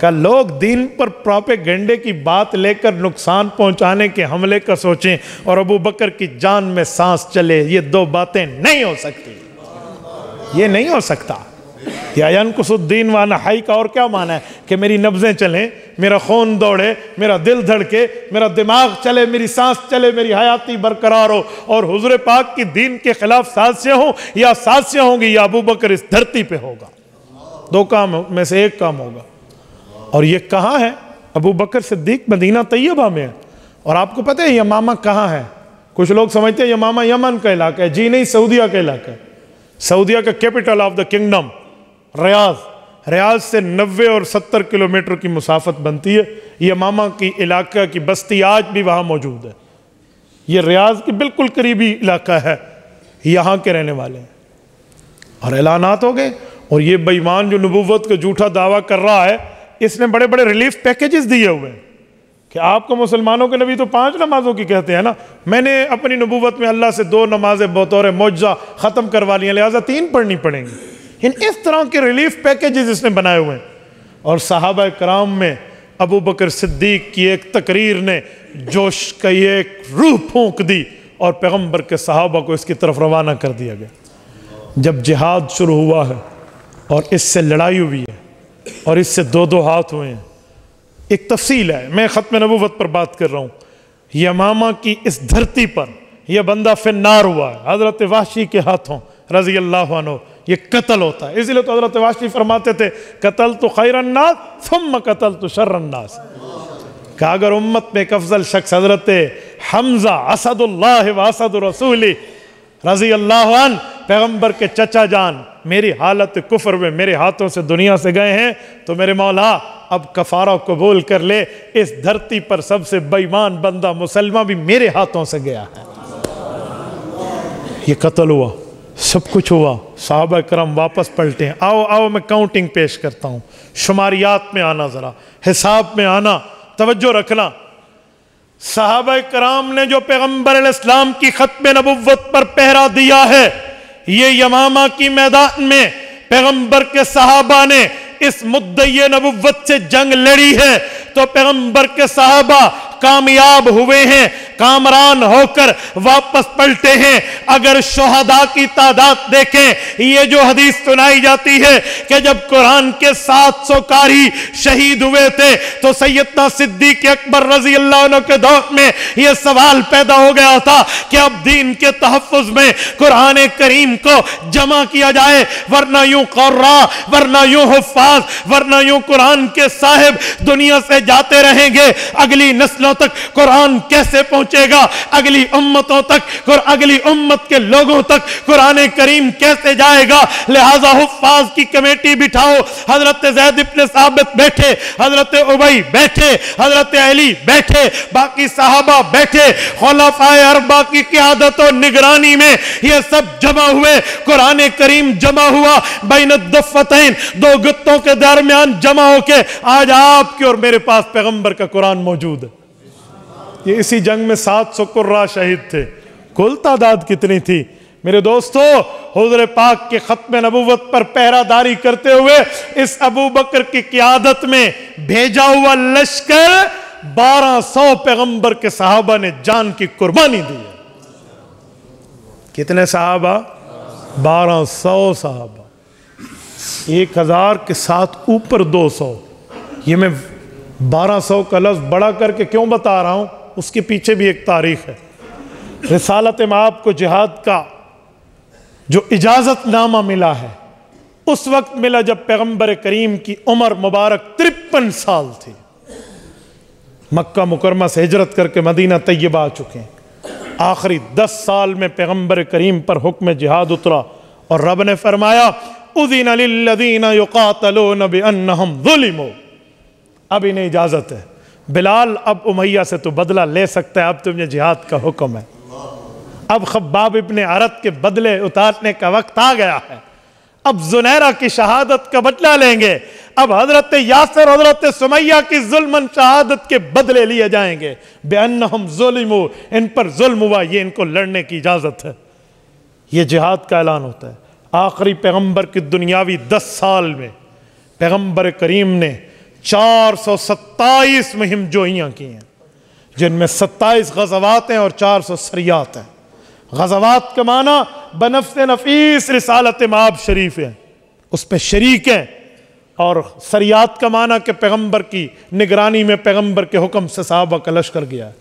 کہ لوگ دین پر پروپیگنڈے کی بات لے کر نقصان پہنچانے کے حملے کا سوچیں اور ابو بکر کی جان میں سانس چلے، یہ دو باتیں نہیں ہو سکتی، یہ نہیں ہو سکتا۔ یا ینقص الدین وانا حی کا اور کیا معنی ہے؟ کہ میری نبضیں چلیں، میرا خون دوڑے، میرا دل دھڑکے، میرا دماغ چلے، میری سانس چلے، میری حیاتی برقرار ہو، اور حضور پاک کی دین کے خلاف سازشیں ہوں یا سازشیں ہوں گی، یا ابو بکر اس دھرتی پہ ہوگا، دو کام میں سے ایک کام ہوگا۔ اور یہ کہاں ہے؟ ابو بکر صدیق مدینہ طیبہ میں ہے۔ اور آپ کو پتہ ہے یمامہ کہاں ہے؟ کچھ لوگ سمجھتے ہیں یمامہ یمن کا علاقہ ہے، جی نہیں، سعودیہ کا علاقہ ہے۔ سعودیہ کا کیپٹل آف دا کنگڈم ریاض سے 90 اور 70 کلومیٹر کی مسافت بنتی ہے۔ یمامہ کی علاقہ کی بستی آج بھی وہاں موجود ہے، یہ ریاض کی بالکل قریبی علاقہ ہے، یہاں کے رہنے والے ہیں۔ اور اعلانات ہو گئے، اور یہ بے ایمان جو نبوت کا جھوٹا دعویٰ کر رہا ہے، اس نے بڑے بڑے ریلیف پیکیجز دیے ہوئے ہیں کہ آپ کو مسلمانوں کے نبی تو 5 نمازوں کی کہتے ہیں نا، میں نے اپنی نبوت میں اللہ سے 2 نمازیں بطور معجزہ ختم کروا لی ہیں، لہٰذا 3 پڑھنی پڑیں گی۔ اس طرح کے ریلیف پیکیجز اس نے بنائے ہوئے ہیں۔ اور صحابہ کرام میں ابو بکر صدیق کی ایک تقریر نے جوش کا یہ ایک روح پھونک دی، اور پیغمبر کے صحابہ کو اس کی طرف روانہ کر دیا گیا۔ جب جہاد شروع ہوا ہے اور اس سے لڑائی ہوئی ہے اور اس سے 2 ہاتھ ہوئے ہیں، ایک تفصیل ہے، میں ختم نبوت پر بات کر رہا ہوں۔ یمامہ کی اس دھرتی پر یہ بندہ فی النار ہوا ہے، حضرت وحشی کے ہاتھوں رضی اللہ عنہ یہ قتل ہوتا ہے۔ اسی لیے تو حضرت وحشی فرماتے تھے قتلت خیر الناس ثم قتلت شر الناس، کہ اگر امت میں ایک افضل شخص حضرت حمزہ اسد اللہ و اسد رسولی رضی اللہ عنہ پیغمبر کے چچا جان میری حالت کفر میں میرے ہاتھوں سے دنیا سے گئے ہیں، تو میرے مولا اب کفارہ قبول کر لے، اس دھرتی پر سب سے بے ایمان بندہ مسلمہ بھی میرے ہاتھوں سے گیا ہے۔ یہ قتل ہوا، سب کچھ ہوا، صحابہ کرام واپس پلٹے ہیں۔ آؤ میں کاؤنٹنگ پیش کرتا ہوں، شماریات میں آنا، ذرا حساب میں آنا، توجہ رکھنا۔ صحابہ کرام نے جو پیغمبر علیہ السلام کی ختم نبوت پر پہرا دیا ہے، یہ یمامہ کی میدان میں پیغمبر کے صحابہ نے اس مدعی نبوت سے جنگ لڑی ہے، تو پیغمبر کے صحابہ کامیاب ہوئے ہیں، کامران ہو کر واپس پلٹے ہیں۔ اگر شہداء کی تعداد دیکھیں، یہ جو حدیث سنائی جاتی ہے کہ جب قرآن کے 700 قاری شہید ہوئے تھے، تو سیدنا صدیق اکبر رضی اللہ عنہ کے دور میں یہ سوال پیدا ہو گیا تھا کہ اب دین کے تحفظ میں قرآن کریم کو جمع کیا جائے، ورنہ یوں قراء، ورنہ یوں حفاظ، ورنہ یوں قرآن کے صاحب دنیا سے جاتے رہیں گے، اگلی نسلوں تک قرآن کیسے پہنچے گا، اگلی امتوں تک، اگلی امت کے لوگوں تک قرآن کریم کیسے جائے گا؟ لہذا حفاظ کی کمیٹی بٹھاؤ، حضرت زید بن ثابت بیٹھے، حضرت ابی بیٹھے، حضرت علی بیٹھے، باقی صحابہ بیٹھے، خلفائے اربعہ کی قیادت و نگرانی میں یہ سب جمع ہوئے، قرآن کریم جمع ہوا، بین الضفتین، 2 گتوں کے درمیان جمع ہو کے آج آپ کے اور میرے پاس پیغمبر کا قرآن موجود ہے۔ یہ اسی جنگ میں 700 قراء شہید تھے۔ کل تعداد کتنی تھی میرے دوستو؟ حضور پاک کے ختم نبوت پر پہرہ داری کرتے ہوئے اس ابو بکر کی قیادت میں بھیجا ہوا لشکر 1200 پیغمبر کے صحابہ نے جان کی قربانی دی ہے۔ کتنے صحابہ؟ 1200 صحابہ، 1000 کے ساتھ اوپر 200۔ یہ میں 1200 کا لفظ بڑا کر کے کیوں بتا رہا ہوں؟ اس کے پیچھے بھی ایک تاریخ ہے۔ رسالت مآب کو جہاد کا جو اجازت نامہ ملا ہے، اس وقت ملا جب پیغمبر کریم کی عمر مبارک 53 سال تھی۔ مکہ مکرمہ سے ہجرت کر کے مدینہ طیبہ آ چکے ہیں۔ آخری 10 سال میں پیغمبر کریم پر حکم جہاد اترا، اور رب نے فرمایا اذن للذین یقاتلون بانہم ظلموا، اب انہیں اجازت ہے، بلال اب امیہ سے تو بدلہ لے سکتا ہے، اب تمہیں جہاد کا حکم ہے، اب خباب ابن عرت کے بدلے اتارنے کا وقت آ گیا ہے، اب زنیرہ کی شہادت کا بدلہ لیں گے، اب حضرت یاسر حضرت سمیہ کی ظلمن شہادت کے بدلے لیے جائیں گے، بِأَنَّهُمْ ظُلِمُوا، ان پر ظلم ہوا، یہ ان کو لڑنے کی اجازت ہے۔ یہ جہاد کا اعلان ہوتا ہے۔ آخری پیغمبر کی دنیاوی 10 سال میں پیغمبر کریم نے 427 مہم جوئیاں کی ہیں، جن میں 27 غزوات ہیں اور 400 سریات ہیں۔ غزوات کا معنی بنفس نفیس رسالت مآب شریف ہے، اس پہ شریک ہیں، اور سریات کا معنی کہ پیغمبر کی نگرانی میں پیغمبر کے حکم سے صحابہ کا لشکر گیا ہے۔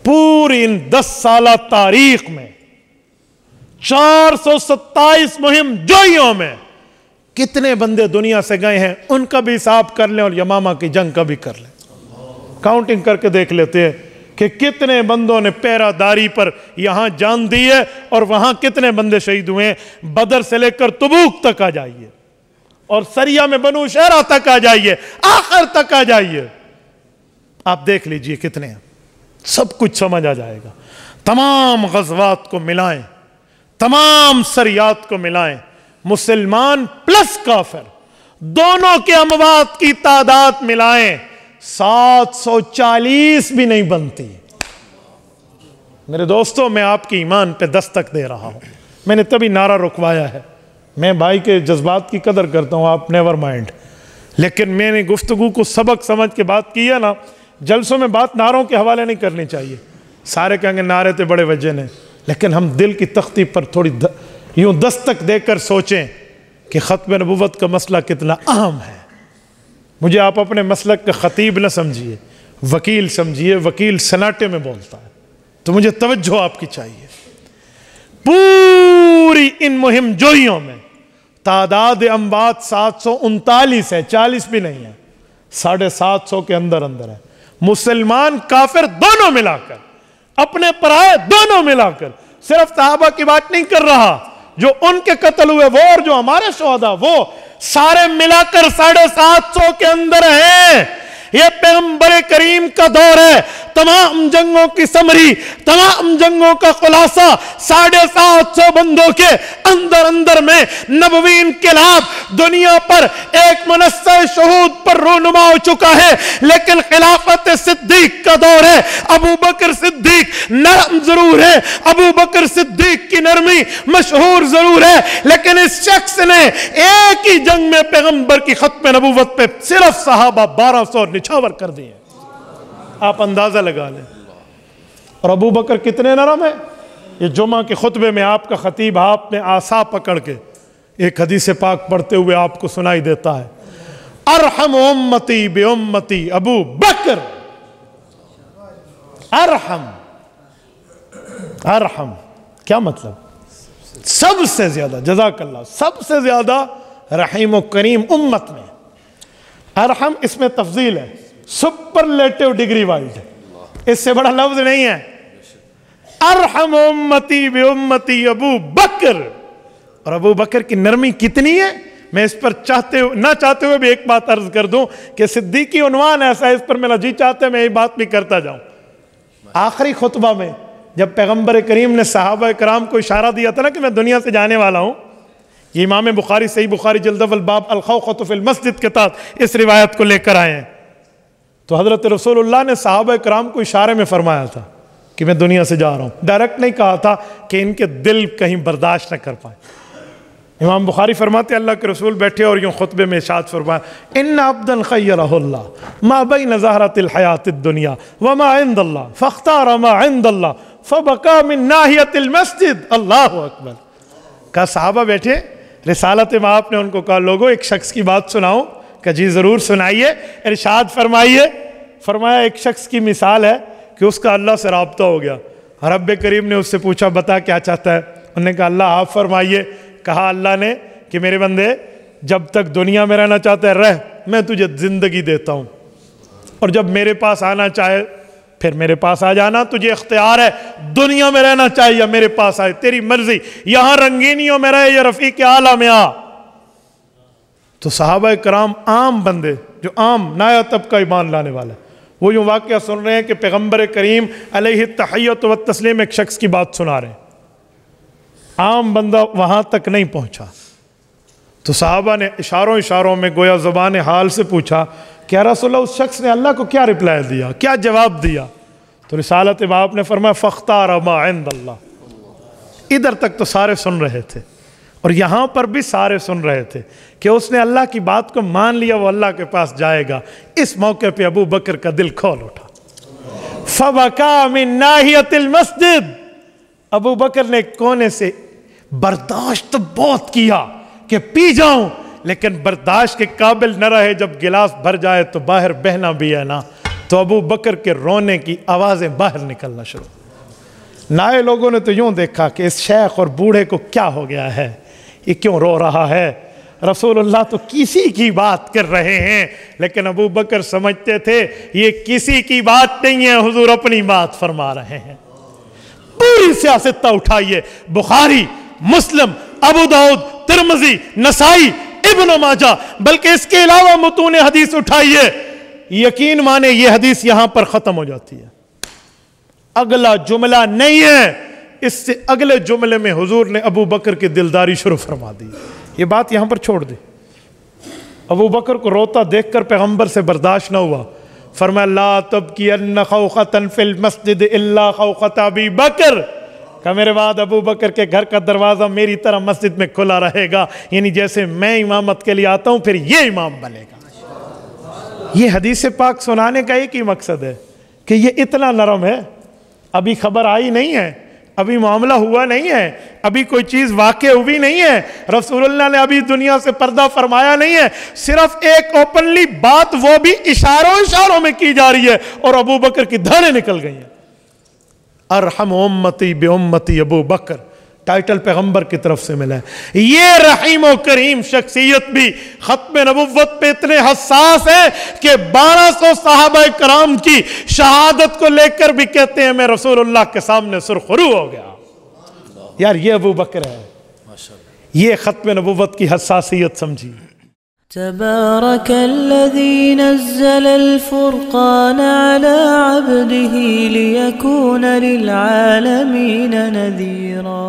پوری ان 10 سالہ تاریخ میں 427 مہم جوئیوں میں کتنے بندے دنیا سے گئے ہیں، ان کا بھی حساب کر لیں اور یمامہ کی جنگ کا بھی کر لیں، کاؤنٹنگ کر کے دیکھ لیتے ہیں کہ کتنے بندوں نے پیرا داری پر یہاں جان دی ہے اور وہاں کتنے بندے شہید ہوئے ہیں۔ بدر سے لے کر تبوک تک آ جائیے اور سریہ میں بنو شہرہ تک آ جائیے، آخر تک آ جائیے، آپ دیکھ لیجئے کتنے ہیں، سب کچھ سمجھ آ جائے گا۔ تمام غزوات کو ملائیں، تمام سریات کو ملائیں، مسلمان پلس کافر دونوں کے اموات کی تعداد ملائیں، 740 بھی نہیں بنتی۔ میرے دوستو، میں آپ کی ایمان پہ دستک دے رہا ہوں، میں نے تبھی نعرہ رکوایا ہے، میں بھائی کے جذبات کی قدر کرتا ہوں، آپ نیور مائنڈ، لیکن میں نے گفتگو کو سبق سمجھ کے بات کی ہے نا۔ جلسوں میں بات نعروں کے حوالے نہیں کرنی چاہیے، سارے کہیں گے نعرے تے بڑے وجن ہیں، لیکن ہم دل کی تختی پر تھوڑی یوں دستک دے کر سوچیں کہ ختم نبوت کا مسئلہ کتنا اہم ہے۔ مجھے آپ اپنے مسلک کا خطیب نہ سمجھیے، وکیل سمجھیے، وکیل سناٹے میں بولتا ہے، تو مجھے توجہ آپ کی چاہیے۔ پوری ان مہم جوئیوں میں تعداد اموات 739 ہے، 40 بھی نہیں ہے، 750 کے اندر ہے۔ مسلمان کافر دونوں ملا کر، اپنے پرائے دونوں ملا کر، صرف صحابہ کی بات نہیں کر رہا، جو ان کے قتل ہوئے وہ اور جو ہمارے شہداء وہ سارے ملا کر 750 کے اندر ہیں۔ یہ پیغمبر کریم کا دور ہے، تمام جنگوں کی سمری، تمام جنگوں کا خلاصہ 750 بندوں کے اندر میں نبوی انقلاب دنیا پر ایک منصہ شہود پر رونما ہو چکا ہے۔ لیکن خلافت صدیق کا دور ہے، ابو بکر صدیق نرم ضرور ہے، ابو بکر صدیق کی نرمی مشہور ضرور ہے، لیکن اس شخص نے ایک ہی جنگ میں پیغمبر کی ختم نبوت پہ صرف صحابہ 1200 نچھاور کر دیے۔ آپ اندازہ لگا لیں، اور ابو بکر کتنے نرم ہیں۔ یہ جمعہ کے خطبے میں آپ کا خطیب آپ نے آسا پکڑ کے ایک حدیث پاک پڑھتے ہوئے آپ کو سنائی دیتا ہے، ارحم امتی بی امتی ابو بکر، ارحم کیا مطلب؟ سب سے زیادہ، جزاک اللہ، سب سے زیادہ رحیم و کریم امت میں۔ ارحم اس میں تفضیل ہے، سپرلیٹو ڈگری وائز ہے، اس سے بڑا لفظ نہیں ہے۔ ارحم امتی بی امتی ابو بکر، اور ابو بکر کی نرمی کتنی ہے۔ میں اس پر نہ چاہتے ہوئے بھی ایک بات عرض کر دوں کہ صدیقی عنوان ایسا ہے، اس پر میرا جی چاہتے ہیں میں یہ بات بھی کرتا جاؤں۔ آخری خطبہ میں جب پیغمبر کریم نے صحابہ کرام کو اشارہ دیا تھا نا کہ میں دنیا سے جانے والا ہوں، یہ امام بخاری صحیح بخاری جلد اول باب الخوخۃ فی المسجد کے تحت اس روایت کو لے کر آئے ہیں، تو حضرت رسول اللہ نے صحابہ کرام کو اشارے میں فرمایا تھا کہ میں دنیا سے جا رہا ہوں، ڈائریکٹ نہیں کہا تھا کہ ان کے دل کہیں برداشت نہ کر پائے۔ امام بخاری فرماتے اللہ کے رسول بیٹھے اور یوں خطبے میں ارشاد فرمایا، ان عبدا خیرہ اللہ ما بین زہرۃ الحیات الدنیا وما عند اللہ فاختار ما عند اللہ فبقى من ناحیۃ المسجد۔ اللہ اکبر۔ کہا صحابہ بیٹھے، رسالت مآب نے ان کو کہا لوگوں ایک شخص کی بات سناؤں، کہ جی ضرور سنائیے، ارشاد فرمائیے۔ فرمایا ایک شخص کی مثال ہے کہ اس کا اللہ سے رابطہ ہو گیا، رب کریم نے اس سے پوچھا بتا کیا چاہتا ہے، انہوں نے کہا اللہ آپ فرمائیے۔ کہا اللہ نے کہ میرے بندے جب تک دنیا میں رہنا چاہتا ہے رہ، میں تجھے زندگی دیتا ہوں، اور جب میرے پاس آنا چاہے پھر میرے پاس آ جانا، تجھے اختیار ہے دنیا میں رہنا چاہے یا میرے پاس آئے، تیری مرضی، یہاں رنگینیوں میں رہے یا رفیق اعلیٰ میں آ۔ تو صحابہ کرام عام بندے جو عام نایا طبقہ ایمان لانے والے، وہ یوں واقعہ سن رہے ہیں کہ پیغمبر کریم علیہ التحیۃ والتسلیم ایک شخص کی بات سنا رہے ہیں، عام بندہ وہاں تک نہیں پہنچا۔ تو صحابہ نے اشاروں میں گویا زبان حال سے پوچھا کہ یا رسول اللہ اس شخص نے اللہ کو کیا رپلائی دیا، کیا جواب دیا؟ تو رسالت مآب نے فرمایا فاختار ما عند اللہ۔ ادھر تک تو سارے سن رہے تھے، اور یہاں پر بھی سارے سن رہے تھے کہ اس نے اللہ کی بات کو مان لیا، وہ اللہ کے پاس جائے گا۔ اس موقع پہ ابو بکر کا دل کھول اٹھا، فبکا من ناحیت المسجد، ابو بکر نے کونے سے برداشت بہت کیا کہ پی جاؤں، لیکن برداشت کے قابل نہ رہے، جب گلاس بھر جائے تو باہر بہنا بھی ہے نا، تو ابو بکر کے رونے کی آوازیں باہر نکلنا شروع۔ نائے لوگوں نے تو یوں دیکھا کہ اس شیخ اور بوڑھے کو کیا ہو گیا ہے، یہ کیوں رو رہا ہے، رسول اللہ تو کسی کی بات کر رہے ہیں۔ لیکن ابو بکر سمجھتے تھے یہ کسی کی بات نہیں ہے، حضور اپنی بات فرما رہے ہیں۔ پوری سیاست اٹھائیے، بخاری، مسلم، ابو داؤد، ترمذی، نسائی، ابن ماجہ، بلکہ اس کے علاوہ متون حدیث اٹھائیے، یقین مانے یہ حدیث یہاں پر ختم ہو جاتی ہے۔ اگلا جملہ نہیں ہے، اس سے اگلے جملے میں حضور نے ابو بکر کی دلداری شروع فرما دی۔ یہ بات یہاں پر چھوڑ دی۔ ابو بکر کو روتا دیکھ کر پیغمبر سے برداشت نہ ہوا، فرمایا لا تبکین خوخۃ فی المسجد الا خوخۃ ابی بکر، کہ میرے بعد ابو بکر کے گھر کا دروازہ میری طرح مسجد میں کھلا رہے گا، یعنی جیسے میں امامت کے لیے آتا ہوں پھر یہ امام بنے گا۔ یہ حدیث پاک سنانے کا ایک ہی مقصد ہے کہ یہ اتنا نرم ہے، ابھی خبر آئی نہیں ہے، ابھی معاملہ ہوا نہیں ہے، ابھی کوئی چیز واقع ہوئی نہیں ہے، رسول اللہ نے ابھی دنیا سے پردہ فرمایا نہیں ہے، صرف ایک اوپنلی بات وہ بھی اشاروں میں کی جا رہی ہے، اور ابو بکر کی دھاڑیں نکل گئی ہیں۔ ارحم امتی بے امتی ابو بکر، ٹائٹل پیغمبر کی طرف سے ملا ہے۔ یہ رحیم و کریم شخصیت بھی ختم نبوت پہ اتنے حساس ہے کہ 1200 صحابہ کرام کی شہادت کو لے کر بھی کہتے ہیں میں رسول اللہ کے سامنے سرخرو ہو گیا۔ یار یہ ابو بکر ہے، یہ ختم نبوت کی حساسیت سمجھی۔ تبارك الذي نزل الفرقان على عبده ليكون للعالمين نذيرا